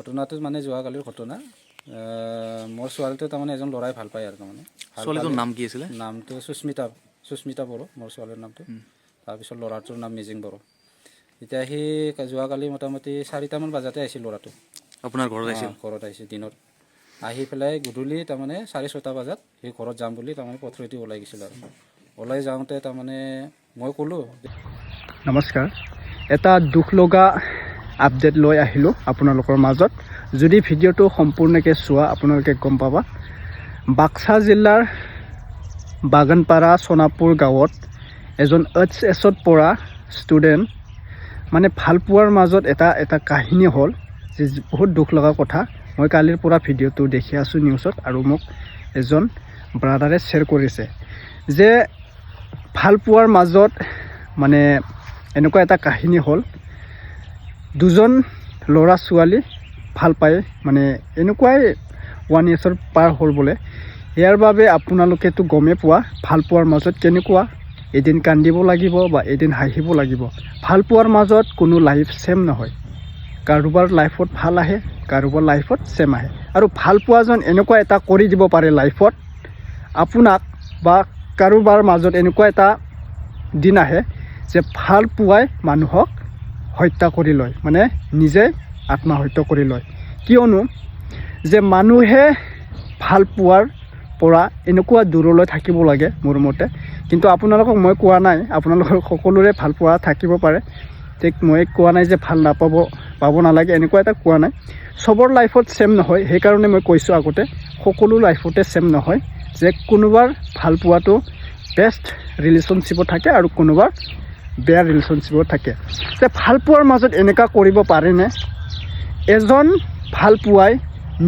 ঘটনাটো মানে যোৱাকালিৰ ঘটনা মোৰ ছোৱালীটো তাৰমানে এজন ল'ৰাই ভাল পায় আৰু তাৰমানে ছোৱালীটোৰ নাম কি আছিলে? নামটো সুস্মিতা বড়ো মোৰ ছোৱালীৰ নামটো। তাৰপিছত ল'ৰাটোৰ নাম মিজিং বড়ো। এতিয়া সি যোৱাকালি মোটামুটি 4টামান বজাতে আহিছিল ল'ৰাটো আপোনাৰ ঘৰত আহিছিল? ঘৰত আহিছিল দিনত আহি পেলাই গধূলি তাৰমানে 6:30 বজাত সি ঘৰত যাম বুলি তাৰমানে পথৰেদি ওলাই গৈছিল আৰু ওলাই যাওঁতে তাৰমানে মই ক'লোঁ নমস্কাৰ, এটা দুখ লগা আপডেট লৈ আহিলোঁ আপোনালোকৰ মাজত। যদি ভিডিঅ'টো সম্পূৰ্ণকৈ চোৱা আপোনালোকে গম পাবা। বাক্সা জিলাৰ বাগানপাৰা সোণাপুৰ গাঁৱত এজন HSত পঢ়া ষ্টুডেণ্ট মানে ভালপোৱাৰ মাজত এটা কাহিনী হ'ল যে বহুত দুখ লগা কথা। মই কালিৰ পৰা ভিডিঅ'টো দেখি আছোঁ নিউজত আৰু মোক এজন ব্ৰাদাৰে শ্বেয়াৰ কৰিছে যে ভালপোৱাৰ মাজত মানে এনেকুৱা এটা কাহিনী হ'ল, দুজন ল'ৰা ছোৱালী ভাল পায় মানে এনেকুৱাই 1 years পাৰ হ'ল বোলে। ইয়াৰ বাবে আপোনালোকেতো গমেই পোৱা ভালপোৱাৰ মাজত কেনেকুৱা, এদিন কান্দিব লাগিব বা এদিন হাঁহিব লাগিব। ভালপোৱাৰ মাজত কোনো লাইফ ছেম নহয়, কাৰোবাৰ লাইফত ভাল আহে, কাৰোবাৰ লাইফত ছেম আহে। আৰু ভালপোৱাজন এনেকুৱা এটা কৰি দিব পাৰে লাইফত আপোনাক বা কাৰোবাৰ মাজত এনেকুৱা এটা দিন আহে যে ভাল পোৱাই মানুহক হত্যা কৰি লয়, মানে নিজে আত্মহত্যা কৰি লয়। কিয়নো যে মানুহে ভাল পোৱাৰ পৰা এনেকুৱা দূৰলৈ থাকিব লাগে মোৰ মতে। কিন্তু আপোনালোকক মই কোৱা নাই, আপোনালোকৰ সকলোৰে ভাল পোৱা থাকিব পাৰে, ঠিক মই কোৱা নাই যে ভাল পাব নালাগে, এনেকুৱা এটা কোৱা নাই। চবৰ লাইফত ছেম নহয়, সেইকাৰণে মই কৈছোঁ আগতে সকলো লাইফতে ছেম নহয়, যে কোনোবাৰ ভাল পোৱাটো বেষ্ট ৰিলেশ্যনশ্বিপত থাকে আৰু কোনোবাৰ বেয়া ৰিলেশ্যনশ্বিপত থাকে। যে ভাল পোৱাৰ মাজত এনেকুৱা কৰিব পাৰেনে? এজন ভাল পোৱাই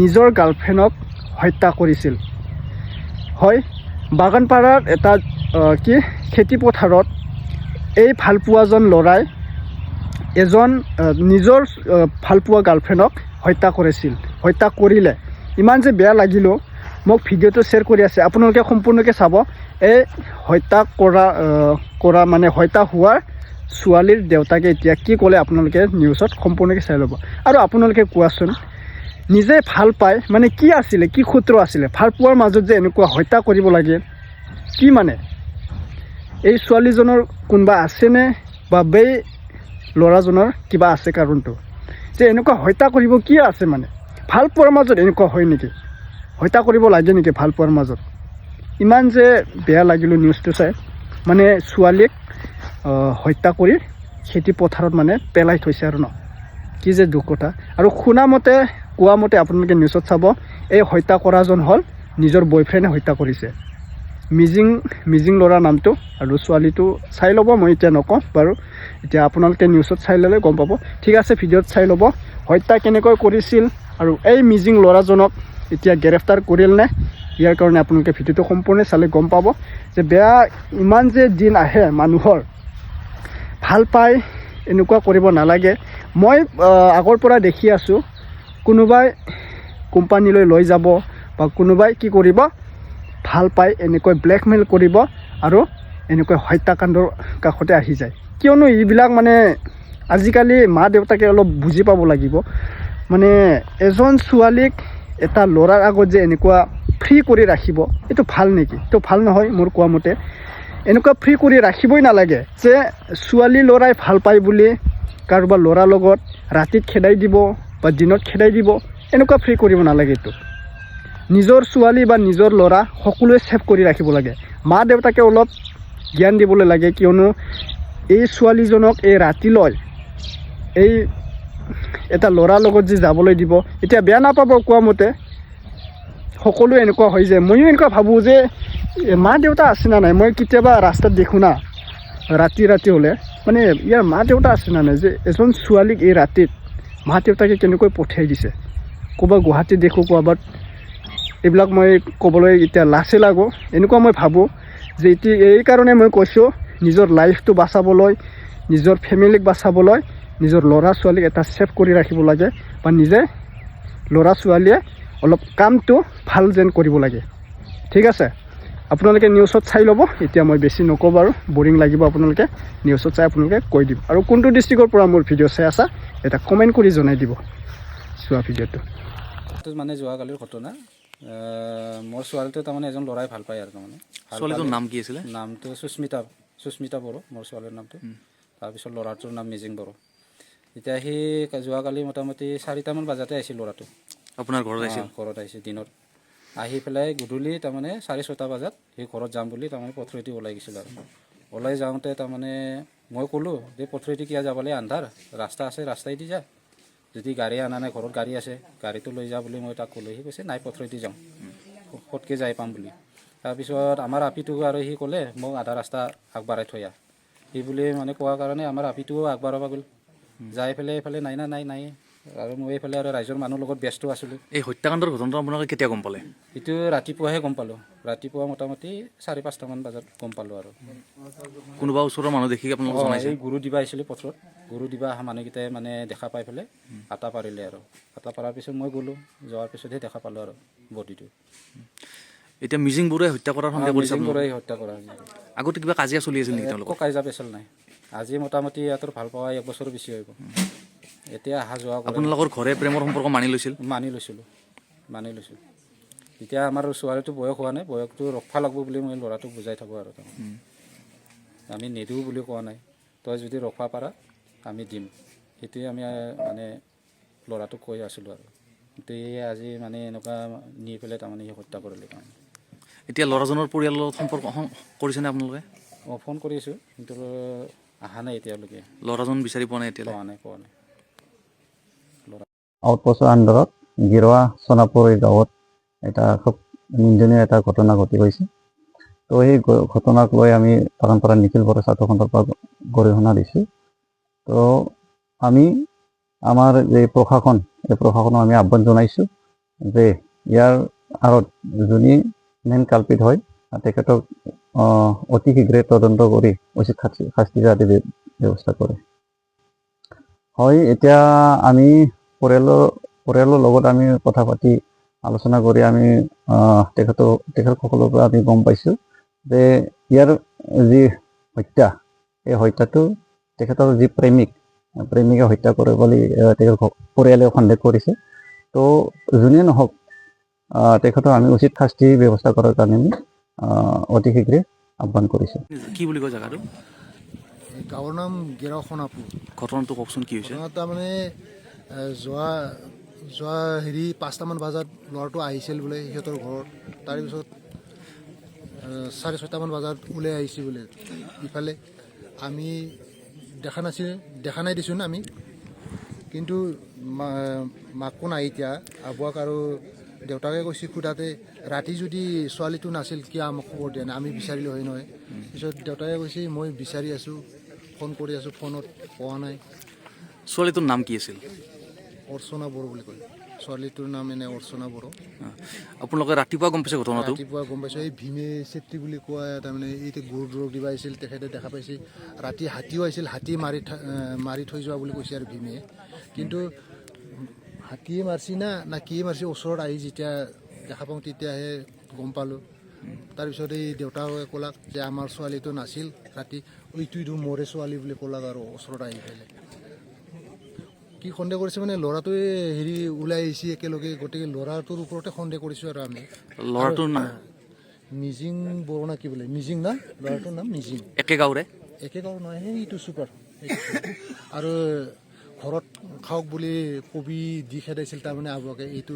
নিজৰ গাৰ্লফ্ৰেণ্ডক হত্যা কৰিছিল। হয়, বাগানপাৰাৰ এটা খেতি পথাৰত এই ভালপোৱাজন ল'ৰাই এজন নিজৰ ভালপোৱা গাৰ্লফ্ৰেণ্ডক হত্যা কৰিছিল। হত্যা কৰিলে ইমান যে বেয়া লাগিলেও মোক ভিডিঅ'টো শ্বেয়াৰ কৰি আছে, আপোনালোকে সম্পূৰ্ণকৈ চাব। এই হত্যা কৰা মানে হত্যা হোৱাৰ ছোৱালীৰ দেউতাকে এতিয়া কি ক'লে আপোনালোকে নিউজত সম্পূৰ্ণকৈ চাই ল'ব। আৰু আপোনালোকে কোৱাচোন, নিজে ভাল পায় মানে কি আছিলে, কি সূত্ৰ আছিলে ভাল পোৱাৰ মাজত যে এনেকুৱা হত্যা কৰিব লাগে? কি মানে এই ছোৱালীজনৰ কোনোবা আছেনে বা এই ল'ৰাজনৰ কিবা আছে কাৰণটো যে এনেকুৱা হত্যা কৰিব? কি আছে মানে ভাল পোৱাৰ মাজত এনেকুৱা হয় নেকি? হত্যা কৰিব লাগে নেকি ভাল পোৱাৰ মাজত? ইমান যে বেয়া লাগিলোঁ নিউজটো চাই, মানে ছোৱালীক হত্যা কৰি খেতি পথাৰত মানে পেলাই থৈছে আৰু ন, কি যে দুখ কথা। আৰু কোৱা মতে আপোনালোকে নিউজত চাব, এই হত্যা কৰাজন হ'ল নিজৰ বয়ফ্ৰেণ্ডে হত্যা কৰিছে। মিজিং ল'ৰা নামটো, আৰু ছোৱালীটো চাই ল'ব, মই এতিয়া নকওঁ বাৰু, এতিয়া আপোনালোকে নিউজত চাই ল'লে গম পাব। ঠিক আছে, ভিডিঅ'ত চাই ল'ব হত্যা কেনেকৈ কৰিছিল আৰু এই মিজিং ল'ৰাজনক এতিয়া গ্ৰেপ্তাৰ কৰিল নে। ইয়াৰ কাৰণে আপোনালোকে ভিডিঅ'টো সম্পূৰ্ণ চালে গম পাব যে বেয়া ইমান যে দিন আহে মানুহৰ ভাল পাই এনেকুৱা কৰিব নালাগে। মই আগৰ পৰা দেখি আছোঁ কোনোবাই কোম্পানীলৈ লৈ যাব বা কোনোবাই কি কৰিব, ভাল পাই এনেকৈ ব্লেকমেইল কৰিব আৰু এনেকৈ হত্যাকাণ্ডৰ কাষতে আহি যায়। কিয়নো এইবিলাক মানে আজিকালি মা দেউতাকে অলপ বুজি পাব লাগিব। মানে এজন ছোৱালীক এটা ল'ৰাৰ আগত যে এনেকুৱা ফ্ৰী কৰি ৰাখিব, এইটো ভাল নেকি? এইটো ভাল নহয় মোৰ কোৱা মতে। এনেকুৱা ফ্ৰী কৰি ৰাখিবই নালাগে যে ছোৱালী ল'ৰাই ভাল পায় বুলি কাৰোবাৰ ল'ৰাৰ লগত ৰাতিত খেদাই দিব বা দিনত খেদাই দিব, এনেকুৱা ফ্ৰী কৰিব নালাগে। এইটো নিজৰ ছোৱালী বা নিজৰ ল'ৰা সকলোৱে ছেভ কৰি ৰাখিব লাগে। মা দেউতাকে অলপ জ্ঞান দিবলৈ লাগে, কিয়নো এই ছোৱালীজনক এই ৰাতিলৈ এই এটা ল'ৰাৰ লগত যে যাবলৈ দিব, এতিয়া বেয়া নাপাব কোৱা মতে সকলোৱে এনেকুৱা হৈ যায়। ময়ো এনেকুৱা ভাবোঁ যে মা দেউতা আছে না নাই। মই কেতিয়াবা ৰাস্তাত দেখোঁ না, ৰাতি হ'লে মানে ইয়াৰ মা দেউতা আছে না নাই, যে এজন ছোৱালীক এই ৰাতিত মা দেউতাকে কেনেকৈ পঠিয়াই দিছে। ক'ৰবাত গুৱাহাটীত দেখোঁ, ক'ৰবাত, এইবিলাক মই ক'বলৈ এতিয়া লাজে লাগো। এনেকুৱা মই ভাবোঁ যে এই কাৰণে মই কৈছোঁ, নিজৰ লাইফটো বাচাবলৈ, নিজৰ ফেমিলিক বাচাবলৈ নিজৰ ল'ৰা ছোৱালীক এটা ছেভ কৰি ৰাখিব লাগে, বা নিজে ল'ৰা ছোৱালীয়ে অলপ কামটো ভাল যেন কৰিব লাগে। ঠিক আছে, আপোনালোকে নিউজত চাই ল'ব। এতিয়া মই বেছি নকওঁ বাৰু, বৰিং লাগিব, আপোনালোকে নিউজত চাই আপোনালোকে কৈ দিব। আৰু কোনটো ডিষ্ট্ৰিক্টৰ পৰা মোৰ ভিডিঅ' চাই আছা এটা কমেণ্ট কৰি জনাই দিব। চোৱা ভিডিঅ'টো। এইটো মানে যোৱাকালিৰ ঘটনা। মোৰ ছোৱালীটো তাৰমানে এজন ল'ৰাই ভাল পায় আৰু তাৰমানে ছোৱালীটোৰ নাম কি আছিলে? নামটো সুস্মিতা বড়ো মোৰ ছোৱালীৰ নামটো। তাৰপিছত ল'ৰাটোৰ নাম মিজিং বড়ো। এতিয়া সি যোৱাকালি মোটামুটি 4টামান বজাতে আহিছিল ল'ৰাটো। আপোনাৰ ঘৰত আহিছিল? ঘৰত আহিছে দিনত। আহি পেলাই গধূলি তাৰমানে 4-6টা বজাত সি ঘৰত যাম বুলি তাৰমানে পথৰেদি ওলাই গৈছিল আৰু ওলাই যাওঁতে তাৰমানে মই ক'লোঁ যে পথৰেদি কিয় যাবলৈ আন্ধাৰ ৰাস্তা আছে ৰাস্তাইদি যা, যদি গাড়ী অনা নাই ঘৰত গাড়ী আছে গাড়ীটো লৈ যা বুলি মই তাক ক'লোঁ। সি কৈছে নাই পথৰেদি যাওঁ, ক'তকৈ যাই পাম বুলি। তাৰপিছত আমাৰ আপিটোক আৰু সি ক'লে মোক আধা ৰাস্তা আগবঢ়াই থৈ আহ। সি বুলি মানে কোৱাৰ কাৰণে আমাৰ আপিটোও আগবঢ়াব গ'ল। যাই পেলাই এইফালে নাই আৰু মই এইফালে আৰু ৰাইজৰ মানুহৰ লগত ব্যস্ত আছিলোঁ। এই হত্যাকাণ্ডৰ ঘটনাটো আপোনালোকে কেতিয়া গম পালে? এইটো ৰাতিপুৱাহে গম পালোঁ। ৰাতিপুৱা মোটামুটি 4-5টামান বজাত গম পালোঁ আৰু। কোনোবা ওচৰৰ মানুহ দেখি আপোনালোকক জনাইছে? এই গুৰু দিবা আহিছিলোঁ পথৰত। গুৰু দিবা অহা মানুহকেইটাই মানে দেখা পাই পেলাই আটা পাৰিলে আৰু আটা পৰাৰ পিছত মই গ'লোঁ। যোৱাৰ পিছতহে দেখা পালোঁ আৰু বডিটো। এতিয়া মিজিং বড়োৱে হত্যা কৰাৰ সন্দেহ কৰিছে? পৰাই হত্যা কৰা হৈছে। আগতে কিবা কাজিয়া চলি আছিল নেকি একো তেওঁলোকৰ? কাজিয়া পেচাল নাই। আজি মোটামুটি ইহঁতৰ ভাল পোৱা 1 বছৰ বেছি হৈ গ'ল। এতিয়া অহা যোৱা কৰে। আপোনালোকৰ ঘৰে প্ৰেমৰ সম্পৰ্ক মানি লৈছিল? মানি লৈছোঁ। এতিয়া আমাৰ ছোৱালীটো বয়স হোৱা নাই, বয়সটো ৰখবা লাগব বুলি মই ল'ৰাটোক বুজাই থাকোঁ আৰু আমি নিদিওঁ বুলি কোৱা নাই। তই যদি ৰখবা পাৰা আমি দিম, সেইটোৱে আমি মানে ল'ৰাটোক কৈ আছিলোঁ আৰু কিন্তু এই আজি মানে এনেকুৱা নি পেলাই তাৰমানে সি হত্যা কৰিলে তাৰমানে। এতিয়া ল'ৰাজনৰ পৰিয়ালৰ লগত সম্পৰ্ক কৰিছেনে আপোনালোকে? ফোন কৰিছোঁ কিন্তু অহা নাই এতিয়ালৈকে। ল'ৰাজন বিচাৰি পোৱা নাই এতিয়ালৈ? পোৱা নাই। আউটপোষ্টৰ আণ্ডাৰত গিৰৱা সোণাপুৰ গাঁৱত এটা খুব নিন্দনীয় এটা ঘটনা ঘটি গৈছে। তো সেই ঘটনাক লৈ আমি বাগানপাৰা নিখিল বড়ো ছাত্ৰ সন্থাৰ পৰা গৰিহণা দিছোঁ। তো আমি আমাৰ যে প্ৰশাসন এই প্ৰশাসনক আমি আহ্বান জনাইছোঁ যে ইয়াৰ আঁৰত যোনী মেইন কালপিত হয় তেখেতক অতি শীঘ্ৰে তদন্ত কৰি উচিত শাস্তি যাতে ব্যৱস্থা কৰে। হয়, এতিয়া আমি পৰিয়ালৰ লগত আমি কথা পাতি আলোচনা কৰি আমি তেখেতসকলৰ পৰা আমি গম পাইছোঁ যে ইয়াৰ যি হত্যা এই হত্যাটো তেখেতৰ যি প্ৰেমিকে হত্যা কৰে বুলি তেখেত পৰিয়ালে সন্দেহ কৰিছে। তো যোনে নহওক তেখেতক আমি উচিত শাস্তি ব্যৱস্থা কৰাৰ কাৰণে আমি অতি শীঘ্ৰে আহ্বান কৰিছোঁ। কি বুলি কয় জেগাটো? গাঁৱৰ নাম গিৰৱা সোণাপুৰ। ঘটনাটো কওকচোন কি হৈছে? তাৰমানে যোৱা 5টামান বজাত ল'ৰাটো আহিছিল বোলে সিহঁতৰ ঘৰত। তাৰপিছত 4-6টামান বজাত ওলাই আহিছে বোলে ইফালে। আমি দেখা নাই দিছোঁ আমি, কিন্তু মাকো নাই এতিয়া আবুৱাক আৰু দেউতাকে কৈছে সোধাতে ৰাতি যদি ছোৱালীটো নাছিল কিয় আমাক খবৰ দিয়া নাই, আমি বিচাৰিলোঁ হয় নহয়। পিছত দেউতাকে কৈছে মই বিচাৰি আছোঁ, ফোন কৰি আছোঁ, ফোনত পোৱা নাই। ছোৱালীটোৰ নাম কি আছিল? অৰ্চনা বড়ো বুলি কয়। ছোৱালীটোৰ নাম এনে অৰ্চনা বড়ো। আপোনালোকে ৰাতিপুৱা গম পাইছে ঘটনাটো? ৰাতিপুৱা গম পাইছোঁ। এই ভীমে চেত্ৰী বুলি কোৱা তাৰমানে এইটো গৰু দৰৱ দিব আহিছিল, তেখেতে দেখা পাইছে। ৰাতি হাতীও আহিছিল, হাতী মাৰি থৈ যোৱা বুলি কৈছে আৰু ভীমে। কিন্তু হাতীয়ে মাৰছি না কিয়ে মাৰছি ওচৰত আহি যেতিয়া দেখা পাওঁ তেতিয়াহে গম পালোঁ। তাৰপিছত এই দেউতাকে ক'লাক যে আমাৰ ছোৱালীটো নাছিল ৰাতি, এইটো মোৰে ছোৱালী বুলি ক'লাক আৰু ওচৰত আহি পেলাই। কি সন্দেহ কৰিছে মানে ল'ৰাটোৱে ওলাই আহিছে একেলগে, গতিকে ল'ৰাটোৰ ওপৰতে সন্দেহ কৰিছোঁ আৰু আমি। ল'ৰাটোৰ নাম মিজিং বড়ো না কি বোলে, মিজিং না ল'ৰাটোৰ নাম মিজিং। একে গাঁৱৰে? একে গাঁৱৰ নহয়, সেইটো চুপাৰ। আৰু ঘৰত খাওক বুলি কবি দি খেদাইছিল তাৰমানে আবুৱাকে, এইটো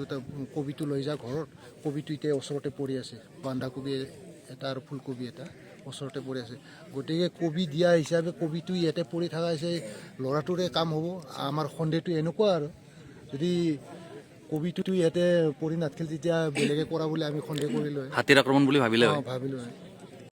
কবিটো লৈ যা ঘৰত, কবিটো এতিয়া ওচৰতে পৰি আছে, বন্ধাকবি এটা আৰু ফুলকবি এটা ওচৰতে পৰি আছে। গতিকে কবি দিয়া হিচাপে কবিটো ইয়াতে পৰি থকা হৈছে, ল'ৰাটোৰে কাম হ'ব। আমাৰ সন্দেহটো এনেকুৱা আৰু যদি কবিটো ইয়াতে পৰি নাথাকিল তেতিয়া বেলেগে কৰা বুলি আমি সন্দেহ কৰিলোঁ। হাতীৰ আক্ৰমণ বুলি ভাবিলে? ভাবিলোঁ।